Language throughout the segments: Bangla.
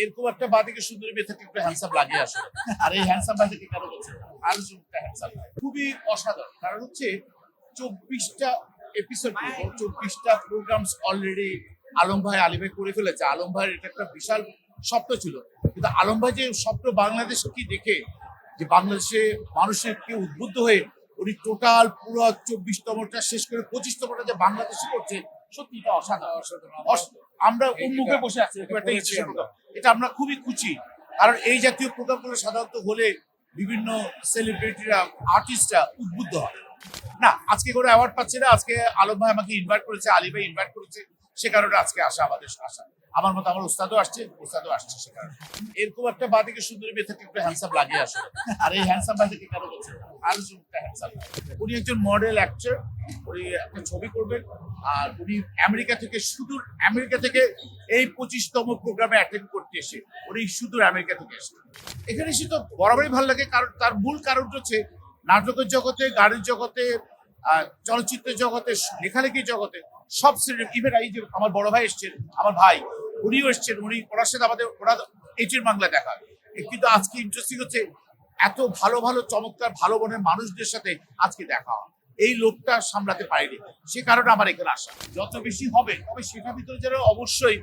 এরকম একটা বাদিকে সুন্দরী মেয়ে থেকে একটু হ্যান্ডসাম লাগে আসলে। আর এই হ্যান্ডসাম বাদিকে কেন বলছে আর হ্যান্ডসাম খুবই অসাধারণ। কারণ হচ্ছে 24টা এপিসোড 24টা প্রোগ্রামস অলরেডি আলম ভাই আলী ভাই করে ফেলেছে। আলম ভাইয়ের এটা একটা বিশাল স্বপ্ন ছিল, কিন্তু আলম ভাই যে স্বপ্ন বাংলাদেশ কি দেখে যে বাংলাদেশে মানুষের কি উদ্বুদ্ধ হয়ে উনি টোটাল পুরো 24তমটা শেষ করে 25তমটা যে বাংলাদেশে করছে, সত্যি এটা অসাধারণ। আমরা উন্মুখে বসে আছি একটা ইচ্ছে প্রোগ্রাম, এটা আমরা খুবই খুশি। কারণ এই জাতীয় প্রোগ্রামগুলো সাধারণত হলে বিভিন্ন সেলিব্রিটিরা আর্টিস্টরা উদ্বুদ্ধ হয়। না, আজকে কোনো অ্যাওয়ার্ড পাচ্ছে না, আজকে আলম ভাই আমাকে ইনভাইট করেছে, আলী ভাই ইনভাইট করেছে, সে কারণে আজকে আসা আমাদের আসা। আমার মতো আমার উস্তাদও আসছে সে কারণে। এরকম একটা বাদিকে সুন্দরী মেয়ে থেকে একটু হ্যান্ডসাম লাগে আসলে। আর এই হ্যান্ডসাম বাদিকে কেন বলছে আর হ্যান্ডসাম। উনি একজন মডেল অ্যাক্টর, উনি একটা ছবি করবেন। আর উনি আমেরিকা থেকে এই 25তম প্রোগ্রামে অ্যাটেন্ড করতে এসে উনি সুদূর আমেরিকা থেকে এসে এখানে এসে তো বরাবরই ভালো লাগে। কারণ তার মূল কারণ হচ্ছে নাটকের জগতে, গানের জগতে, চলচ্চিত্রের জগতে, লেখালেখির জগতে সব শ্রেণীর, ইভেন এই যে আমার বড় ভাই এসছেন, আমার ভাই উনিও এসছেন, ওনার সাথে ওরা এইচের বাংলা দেখা। কিন্তু আজকে ইন্টারেস্টিং হচ্ছে এত ভালো ভালো চমৎকার ভালো মনের মানুষদের সাথে আজকে দেখা হয়। এই লোকটা সামলাতে পারেনি, সে কারণে আমার এখানে আসা। যত বেশি হবে, তবে সেটার ভিতরে যেন অবশ্যই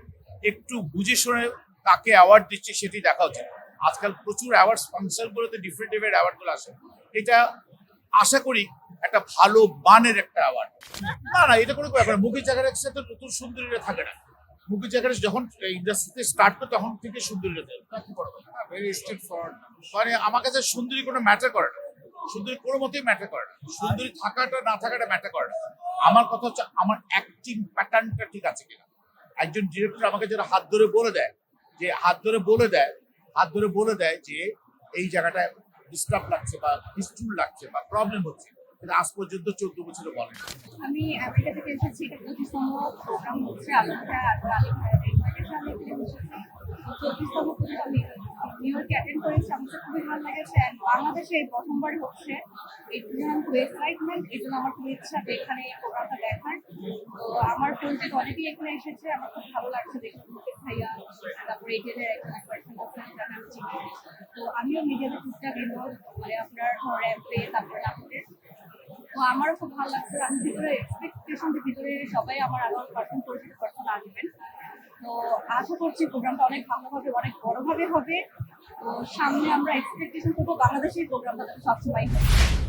একটু বুঝে শুনে কাকে অ্যাওয়ার্ড দিচ্ছে সেটি দেখা উচিত। আজকাল প্রচুর অ্যাওয়ার্ড ফাংশন গুলোতে ডিফারেন্ট অ্যাওয়ার্ড গুলো আসে, এটা আশা করি একটা ভালো মানের একটা অ্যাওয়ার্ড। না, এটা কোনো ব্যাপার। মুখের জায়গার সাথে নতুন সুন্দরীরা থাকে না। মুখের জায়গায় যখন ইন্ডাস্ট্রিতে স্টার্ট করে তখন থেকে সুন্দরীরা থাকে। Very straight forward. মানে আমার কাছে সুন্দরী কোনো ম্যাটার করে না, সুন্দরী কোনো মতেই ম্যাটার করে না, সুন্দরী থাকাটা না থাকাটা ম্যাটার করে না। আমার কথা হচ্ছে আমার অ্যাক্টিং প্যাটার্নটা ঠিক আছে কিনা। একজন ডিরেক্টর আমাকে যারা হাত ধরে বলে দেয় যে এই জায়গাটায় ডিস্টার্ব লাগছে বা ডিস্টুল লাগছে বা প্রবলেম হচ্ছে, কিন্তু আজ পর্যন্ত 14 বছরে বলেন। আমি আমেরিকা থেকে এসেছি, এটা 25তম প্রোগ্রাম হচ্ছে আলোচনা আলী ভাইয়ের ইনভাইটেশন আমি এখানে এসেছি। 24তম প্রোগ্রাম আমি নিউ ইয়র্কে অ্যাটেন্ড করেছি, আমার খুবই ভালো লেগেছে। অ্যান্ড বাংলাদেশে এই প্রথমবার হচ্ছে, এই জন্য খুব এক্সাইটমেন্ট, এই জন্য আমার খুব ইচ্ছা যে এখানে এই প্রোগ্রামটা দেখার। তো আমার পরিচিত অনেকেই এখানে এসেছে, আমার খুব ভালো লাগছে দেখে। মুকেশ ভাইয়া, তারপরে এটেলের একজন পার্সন আছে যাকে আমি চিনি। তো আমিও মিডিয়াতে টুকটাক ইনভলভ, মানে আপনার র্যাম্পে, তারপরে নাটকে। তো আমারও খুব ভালো লাগছে। আমি ভিতরে এক্সপেকটেশনের ভিতরে সবাই আমার আরো পরিচিত পার্সন আসবেন। তো আশা করছি প্রোগ্রামটা অনেক ভালোভাবে, অনেক বড়ভাবে হবে। তো সামনে আমরা এক্সপেকটেশন করবো বাংলাদেশের প্রোগ্রামটা সবসময় হবে।